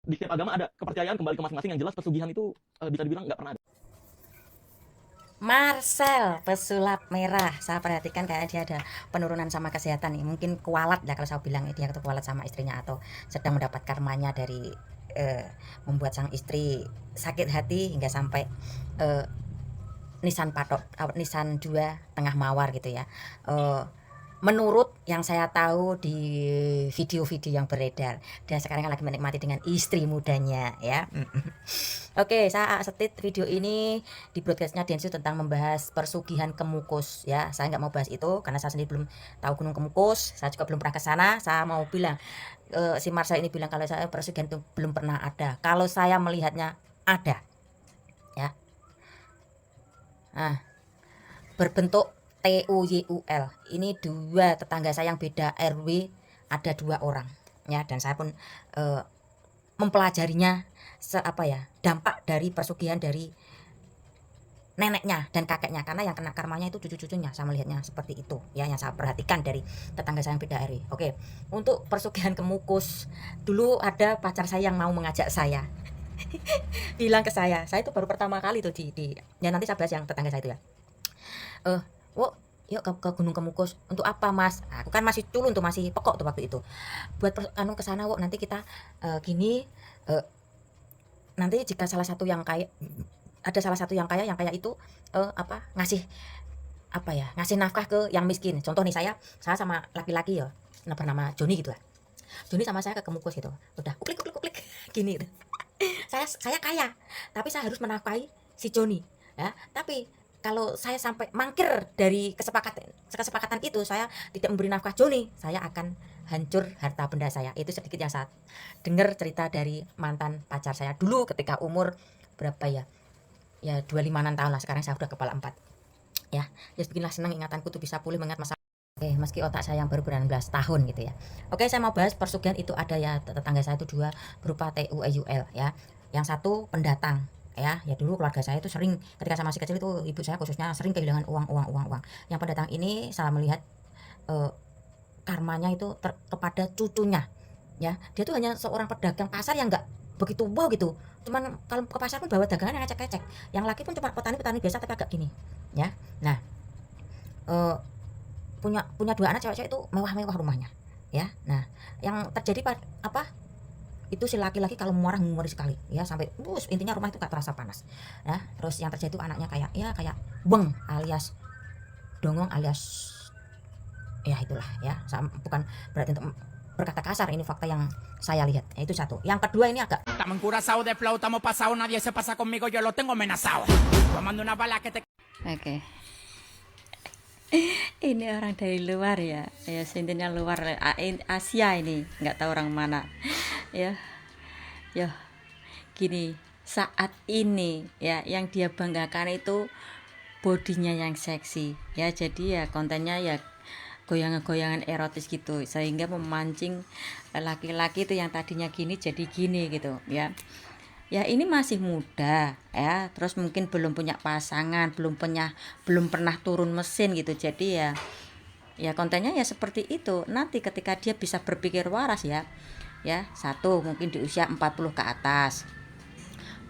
di setiap agama ada kepercayaan kembali ke masing-masing. Yang jelas pesugihan itu bisa dibilang nggak pernah ada. Marcel pesulap merah, saya perhatikan kayak dia ada penurunan sama kesehatan nih, mungkin kualat lah kalau saya bilang dia itu kualat sama istrinya atau sedang mendapat karmanya dari membuat sang istri sakit hati hingga sampai nisan patok, nisan 2 tengah mawar gitu ya. Menurut yang saya tahu di video-video yang beredar, dan sekarang lagi menikmati dengan istri mudanya ya. Oke, saya setit video ini di broadcastnya Densu tentang membahas persugihan Kemukus ya. Saya nggak mau bahas itu karena saya sendiri belum tahu Gunung Kemukus. Saya juga belum pernah ke sana. Saya mau bilang si Marcel ini bilang kalau saya persugihan itu belum pernah ada. Kalau saya melihatnya ada ya. Nah, berbentuk TUYUL. Ini dua tetangga saya yang beda RW, ada 2 orang ya, dan saya pun mempelajarinya dampak dari persugihan dari neneknya dan kakeknya, karena yang kena karmanya itu cucu-cucunya. Saya melihatnya seperti itu ya, yang saya perhatikan dari tetangga saya yang beda RW. Oke, untuk persugihan Kemukus, dulu ada pacar saya yang mau mengajak saya bilang ke saya itu baru pertama kali tuh di ya, nanti saya bahas yang tetangga saya itu ya. Wo, yuk ke Gunung Kemukus. Untuk apa mas? Aku kan masih culun tuh, masih pekok tuh waktu itu. Buat ke sana, wo, nanti kita gini, nanti jika salah satu yang kaya, ada salah satu yang kaya itu ngasih ngasih nafkah ke yang miskin. Contoh nih, saya sama laki-laki ya, bernama Joni gitu ya. Joni sama saya ke Kemukus gitu. Udah kuklik gini gitu. Saya kaya, tapi saya harus menafkahi si Joni ya. Tapi kalau saya sampai mangkir dari kesepakatan itu, saya tidak memberi nafkah Joni, saya akan hancur harta benda saya. Itu sedikit yang saya dengar cerita dari mantan pacar saya dulu ketika umur berapa ya, 25-an tahun lah. Sekarang saya udah kepala 4 ya. Ya beginilah, senang ingatanku tuh bisa pulih mengingat masa. Oke, meski otak saya yang baru 19 tahun gitu ya. Oke, saya mau bahas persugihan itu ada ya, tetangga saya itu 2 berupa TUYUL ya. Yang satu pendatang ya. Dulu keluarga saya itu sering, ketika saya masih kecil itu ibu saya khususnya sering kehilangan uang. Yang pendatang ini saya melihat karmanya itu kepada cucunya ya. Dia tuh hanya seorang pedagang pasar yang nggak begitu wow gitu. Cuman kalau ke pasar pun bawa dagangan yang ecek-ecek. Yang laki pun cuma petani biasa tapi agak gini ya. Nah, punya 2 anak cewek-cewek itu mewah-mewah rumahnya ya. Nah, yang terjadi itu si laki-laki kalau marah ngumuri sekali ya, sampai intinya rumah itu gak terasa panas ya. Terus yang terjadi itu anaknya kayak beng alias dongong alias ya itulah ya. Bukan berarti untuk berkata kasar, ini fakta yang saya lihat. Itu satu. Yang kedua ini agak Estamos encurazados de flow, estamos pasados, nadie se pasa conmigo, yo lo tengo amenazado. Tomando una bala que te... oke. Ini orang dari luar ya, intinya luar Asia ini, nggak tahu orang mana ya. Gini, saat ini ya yang dia banggakan itu bodinya yang seksi ya. Jadi ya kontennya ya goyangan-goyangan erotis gitu, sehingga memancing laki-laki itu yang tadinya gini jadi gini gitu ya. Ini masih muda ya, terus mungkin belum punya pasangan, belum pernah turun mesin gitu. Jadi ya kontennya ya seperti itu. Nanti ketika dia bisa berpikir waras ya, satu mungkin di usia 40 ke atas.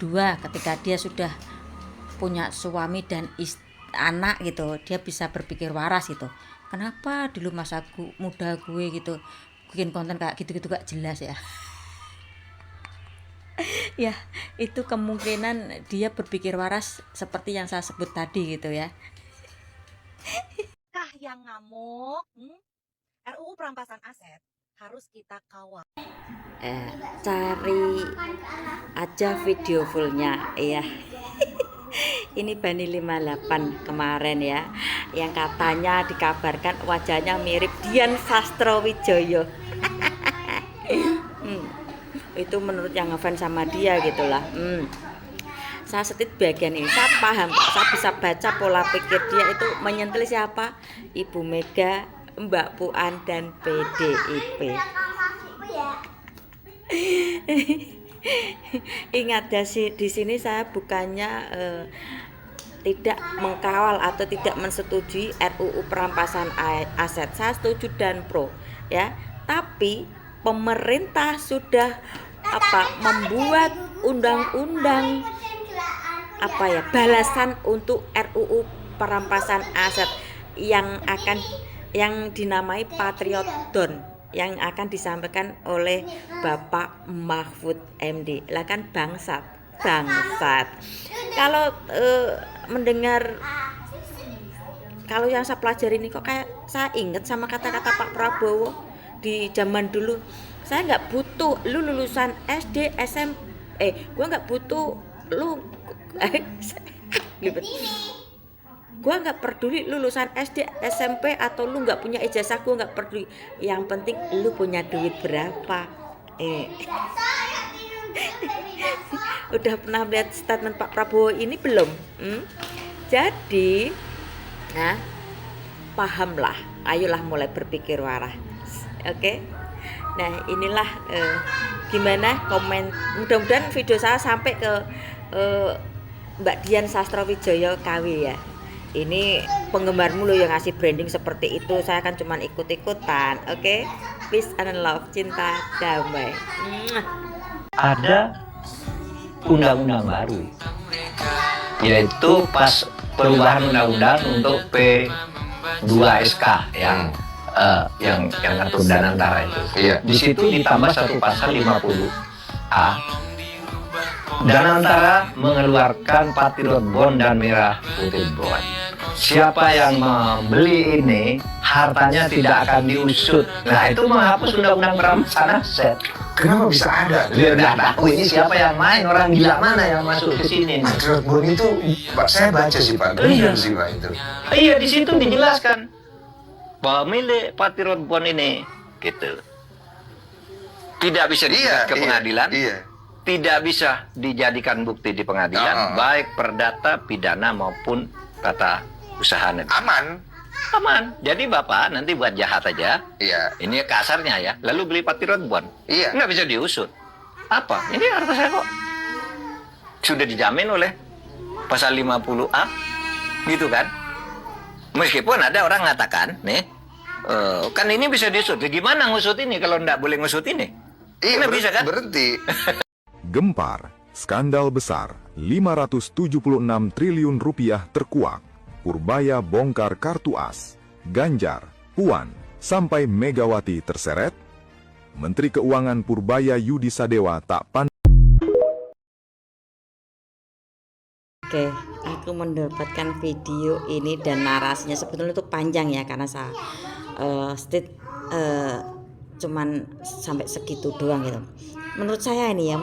2, ketika dia sudah punya suami dan anak gitu, dia bisa berpikir waras gitu. Kenapa dulu masa muda gue gitu bikin konten kayak gitu-gitu gak jelas ya. Ya, itu kemungkinan dia berpikir waras seperti yang saya sebut tadi gitu ya. Kah yang ngamuk? RUU perampasan aset harus kita kawal. Cari aja video fullnya ya. Ini Bani 58 kemarin ya, yang katanya dikabarkan wajahnya mirip Dian Sastrowijoyo. Itu menurut yang ngefans sama dia gitulah. Saya setit bagian ini, saya paham, saya bisa baca pola pikir dia itu menyentil siapa? Ibu Mega, Mbak Puan, dan PDIP. Ingat ya, di sini saya bukannya tidak mengkawal atau tidak mensetujui RUU perampasan aset. Saya setuju dan pro ya, tapi pemerintah sudah membuat undang-undang balasan untuk RUU perampasan aset yang dinamai Patriot Don, yang akan disampaikan oleh Bapak Mahfud MD. Lah kan bangsat. Kalau mendengar, kalau yang saya pelajari ini kok kayak saya ingat sama kata-kata Pak Prabowo di zaman dulu. Saya nggak butuh lu lulusan SD, SMP, gue nggak butuh lu gue nggak peduli lulusan SD, SMP atau lu nggak punya ijazah, gue nggak peduli. Yang penting lu punya duit berapa. Udah pernah lihat statement Pak Prabowo ini belum? Jadi, nah, pahamlah, ayolah mulai berpikir waras. Oke? Nah, inilah gimana komen. Mudah-mudahan video saya sampai ke Mbak Dian Sastrowijoyo KW ya. Ini penggemarmu loh yang ngasih branding seperti itu. Saya kan cuman ikut-ikutan. Oke? Peace and love, cinta damai. Ada undang-undang baru, yaitu pas perubahan undang-undang untuk P2SK yang ngatur dana antara itu. Iya. Di situ ditambah satu pasal 50A. Dana antara mengeluarkan Patriot Bond dan Merah Putih Bond. Siapa yang membeli ini hartanya tidak akan diusut. Nah, itu menghapus undang-undang perampasan aset. Kenapa bisa ada? Dia udah tahu ini siapa yang main, orang gila mana yang masuk ke sini. Patriot Bond itu saya baca sih Pak, benar sih Pak itu. Iya, di situ dijelaskan pemilik Patriot Bond ini gitu. Tidak bisa dijerat ke pengadilan. Iya. Tidak bisa dijadikan bukti di pengadilan, baik perdata, pidana maupun tata usaha negara. Aman. Jadi Bapak nanti buat jahat aja. Iya. Ini kasarnya ya. Lalu beli Patriot Bond. Iya. Nggak bisa diusut. Apa? Ini harta saya kok. Sudah dijamin oleh pasal 50A. Gitu kan? Meskipun ada orang mengatakan, nih, kan ini bisa diusut. Gimana ngusut ini kalau nggak boleh ngusut ini? Iya, bisa kan? Berhenti. Gempar, skandal besar, 576 triliun rupiah terkuak. Purbaya bongkar kartu as, Ganjar, Puan, sampai Megawati terseret. Menteri Keuangan Purbaya Yudi Sadewa tak pandai. Oke, aku mendapatkan video ini dan narasinya sebetulnya itu panjang ya, karena saya cuman sampai segitu doang gitu. Menurut saya ini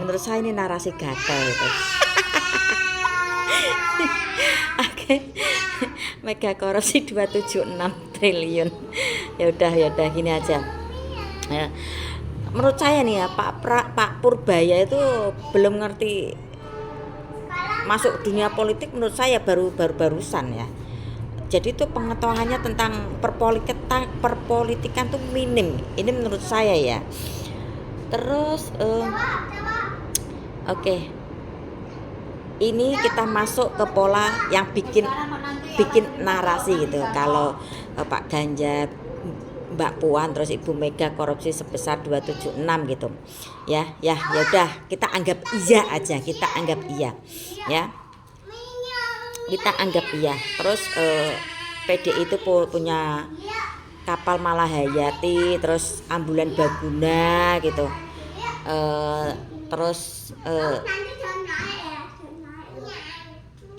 narasi gatel gitu. Oke. Mega korupsi 276 triliun. Ya udah gini aja. Ya. Menurut saya nih ya, Pak Purbaya itu belum ngerti masuk dunia politik, menurut saya barusan ya. Jadi itu pengetahuannya tentang perpolitikan tuh minim. Ini menurut saya ya. Terus oke. Ini kita masuk ke pola yang bikin narasi gitu. Kalau Pak Ganjar, Mbak Puan, terus Ibu Mega korupsi sebesar 276 gitu. Ya udah, kita anggap iya aja, kita anggap iya. Ya. Kita anggap iya. Terus PDI itu punya kapal Malahayati, terus ambulan Baguna gitu. Terus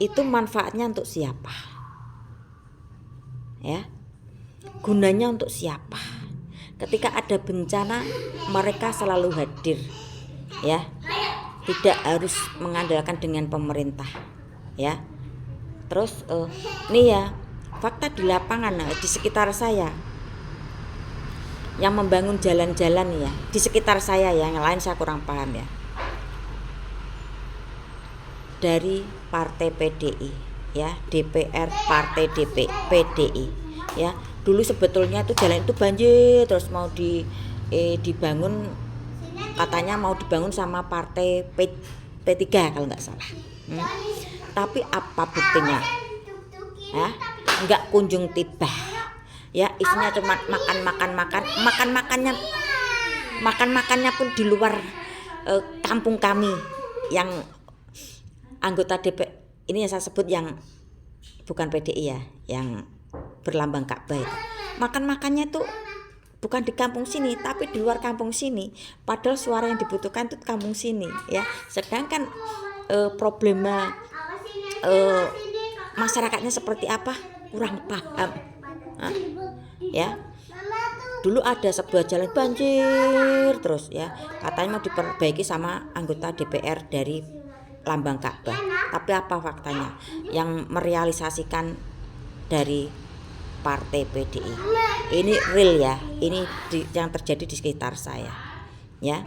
itu manfaatnya untuk siapa? Ya. Gunanya untuk siapa? Ketika ada bencana, mereka selalu hadir. Ya. Tidak harus mengandalkan dengan pemerintah. Ya. Terus nih ya, fakta di lapangan di sekitar saya. Yang membangun jalan-jalan ya, di sekitar saya ya, yang lain saya kurang paham ya. Dari partai PDI ya, DPR partai PDI ya. Dulu sebetulnya itu jalan itu banjir, terus mau dibangun, katanya mau dibangun sama partai P3 kalau nggak salah. Tapi apa buktinya? Ya, nggak kunjung tiba. Ya, isinya cuma makan-makannya pun di luar kampung kami yang anggota DPR ini yang saya sebut yang bukan PDI ya, yang berlambang Ka'bah itu. Makan-makannya tuh bukan di kampung sini tapi di luar kampung sini, padahal suara yang dibutuhkan tuh kampung sini ya. Sedangkan problema masyarakatnya seperti apa kurang paham. Ya, dulu ada sebuah jalan banjir terus ya, katanya mau diperbaiki sama anggota DPR dari lambang Ka'bah, tapi apa faktanya yang merealisasikan dari partai PDI. Ini real ya, ini yang terjadi di sekitar saya ya.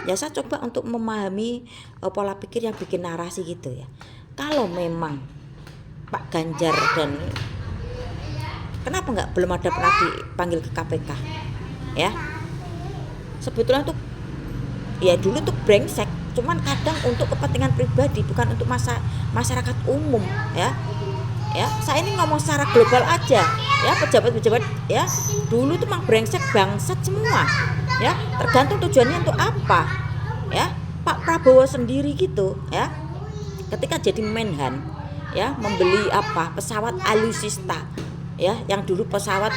Ya saya coba untuk memahami pola pikir yang bikin narasi gitu ya. Kalau memang Pak Ganjar dan kenapa belum ada pernah dipanggil ke KPK ya, sebetulnya tuh ya dulu tuh brengsek, cuman kadang untuk kepentingan pribadi bukan untuk masyarakat umum ya. Ya, saya ini ngomong secara global aja ya, pejabat-pejabat ya dulu tuh memang brengsek bangsat semua ya, tergantung tujuannya untuk apa ya. Pak Prabowo sendiri gitu ya, ketika jadi Menhan ya, membeli pesawat Alusista ya, yang dulu pesawat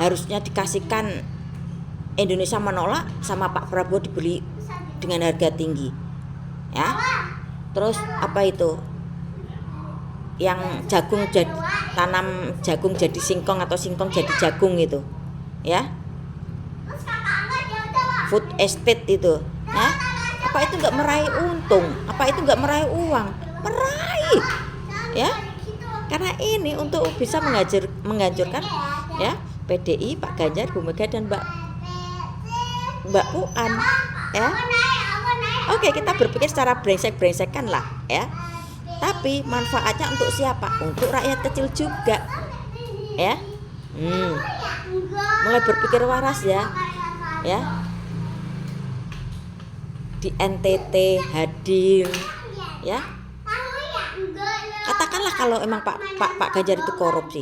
harusnya dikasihkan Indonesia menolak, sama Pak Prabowo dibeli dengan harga tinggi ya. Terus itu yang jagung tanam jagung jadi singkong atau singkong jadi jagung itu ya, food estate itu ya. Apa itu nggak meraih untung, apa itu nggak meraih uang? Meraih ya, karena ini untuk bisa menghancurkan ya PDI, Pak Ganjar, Bu Mega dan Mbak Puan ya. Oke, kita berpikir secara brengsek-brengsekan lah ya. Tapi manfaatnya untuk siapa? Untuk rakyat kecil juga ya. Mulai berpikir waras ya. Ya. Di NTT hadir ya. Katakanlah kalau emang Pak Ganjar itu korupsi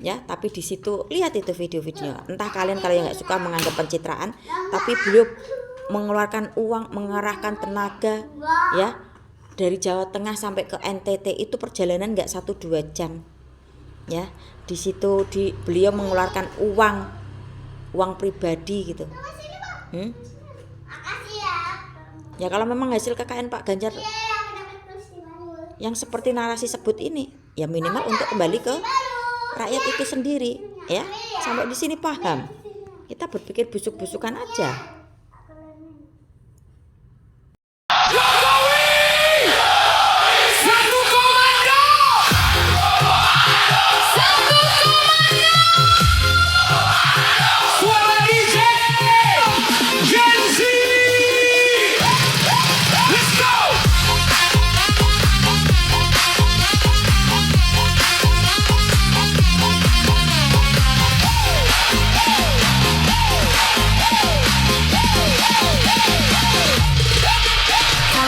ya, tapi di situ lihat itu video-video. Entah kalian kalau yang nggak suka menganggap pencitraan, tapi beliau mengeluarkan uang, mengerahkan tenaga ya, dari Jawa Tengah sampai ke NTT itu perjalanan nggak 1-2 jam ya. Di situ beliau mengeluarkan uang pribadi gitu. Ya kalau memang hasil KKN Pak Ganjar yang seperti narasi sebut ini, ya minimal untuk kembali ke rakyat itu sendiri ya. Sampai di sini paham. Kita berpikir busuk-busukan aja.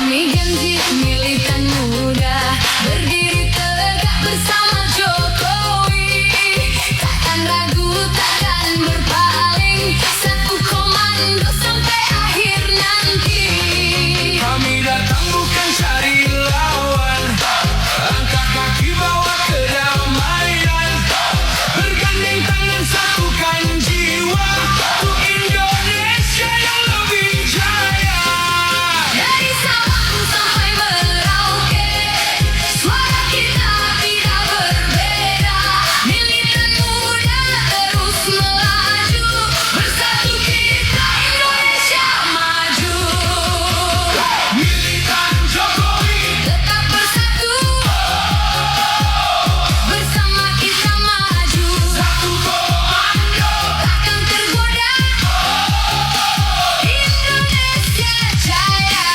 Kami Gen Z militan muda, berdiri tegak bersama Jokowi. Takkan ragu, takkan berpaling, satu komando sampai akhir nanti. Kami datang bukan cari lawan, angkat kaki bawa kedamaian, bergandeng tangan satukan jiwa untuk Indonesia yang lebih jaya. Dari Sabang sampai Merauke, suara kita tidak berbeda. Militan muda terus melaju, bersatu kita Indonesia maju. Militan Jokowi, Tetap bersatu, bersama kita maju. satu komando, Takkan tergoda, Indonesia jaya.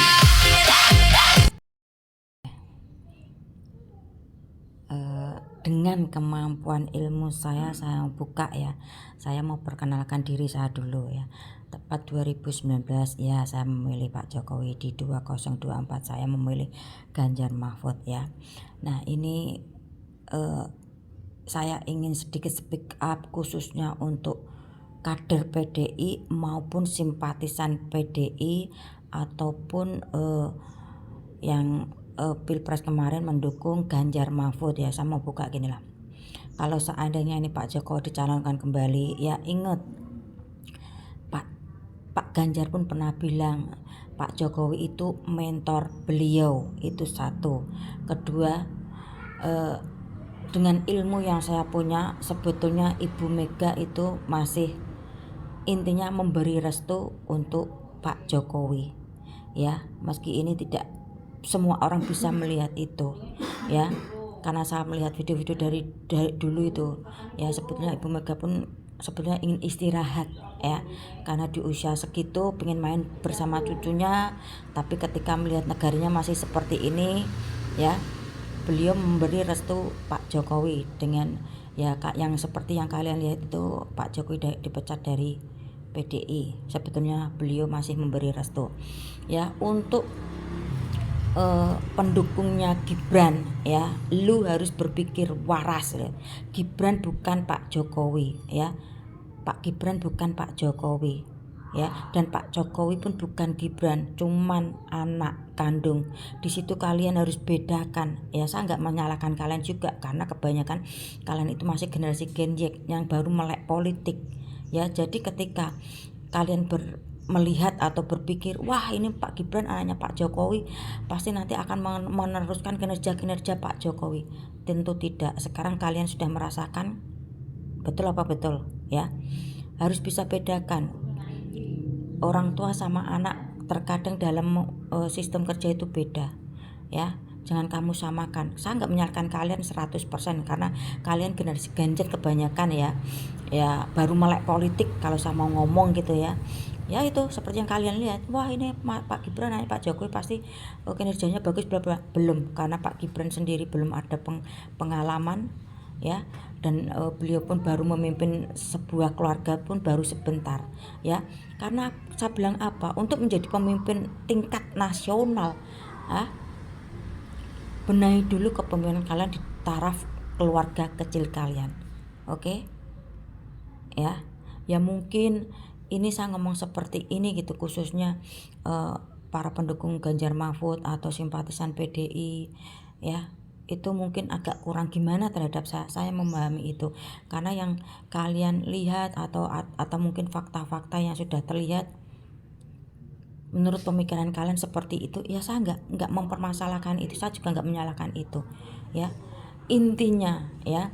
Dengan kemampuan ilmu saya buka ya. Saya mau perkenalkan diri saya dulu ya. Tepat 2019 ya, saya memilih Pak Jokowi. Di 2024 saya memilih Ganjar Mahfud ya. Nah ini saya ingin sedikit speak up khususnya untuk kader PDI maupun simpatisan PDI ataupun yang Pilpres kemarin mendukung Ganjar Mahfud ya. Saya mau buka gini lah. Kalau seandainya ini Pak Jokowi dicalonkan kembali, ya ingat Pak Ganjar pun pernah bilang Pak Jokowi itu mentor beliau, itu satu. Kedua, dengan ilmu yang saya punya, sebetulnya Ibu Mega itu masih intinya memberi restu untuk Pak Jokowi ya, meski ini tidak semua orang bisa melihat itu ya, karena saya melihat video-video dari dulu itu ya, sebetulnya Ibu Mega pun sebetulnya ingin istirahat ya, karena di usia segitu pengen main bersama cucunya, tapi ketika melihat negaranya masih seperti ini ya, beliau memberi restu Pak Jokowi dengan ya yang seperti yang kalian lihat itu, Pak Jokowi dipecat dari PDI. Sebetulnya beliau masih memberi restu ya untuk pendukungnya Gibran ya. Lu harus berpikir waras ya. Gibran bukan Pak Jokowi ya. Pak Gibran bukan Pak Jokowi ya, dan Pak Jokowi pun bukan Gibran, cuman anak kandung. Di situ kalian harus bedakan ya. Saya nggak menyalahkan kalian juga, karena kebanyakan kalian itu masih generasi Gen Y yang baru melek politik ya. Jadi ketika kalian melihat atau berpikir, wah ini Pak Gibran anaknya Pak Jokowi, pasti nanti akan meneruskan kinerja Pak Jokowi. Tentu tidak. Sekarang kalian sudah merasakan, betul apa betul ya. Harus bisa bedakan orang tua sama anak, terkadang dalam sistem kerja itu beda ya. Jangan kamu samakan. Saya nggak menyalahkan kalian 100%, karena kalian generasi Ganjar kebanyakan ya baru melek politik. Kalau saya mau ngomong gitu ya itu seperti yang kalian lihat, wah ini Pak Gibran naik Pak Jokowi pasti kinerjanya bagus bla bla. Belum, karena Pak Gibran sendiri belum ada pengalaman ya, dan beliau pun baru memimpin sebuah keluarga pun baru sebentar ya. Karena saya bilang apa, untuk menjadi pemimpin tingkat nasional benahi dulu kepemimpinan kalian di taraf keluarga kecil kalian. Oke ya mungkin ini saya ngomong seperti ini gitu, khususnya para pendukung Ganjar Mahfud atau simpatisan PDI ya, itu mungkin agak kurang gimana terhadap saya memahami itu, karena yang kalian lihat atau mungkin fakta-fakta yang sudah terlihat menurut pemikiran kalian seperti itu ya. Saya nggak mempermasalahkan itu, saya juga nggak menyalahkan itu ya. Intinya ya,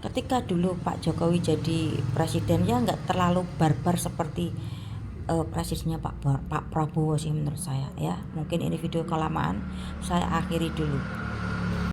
ketika dulu Pak Jokowi jadi presiden ya nggak terlalu barbar seperti presidennya Pak Prabowo sih menurut saya ya. Mungkin ini video kelamaan, saya akhiri dulu.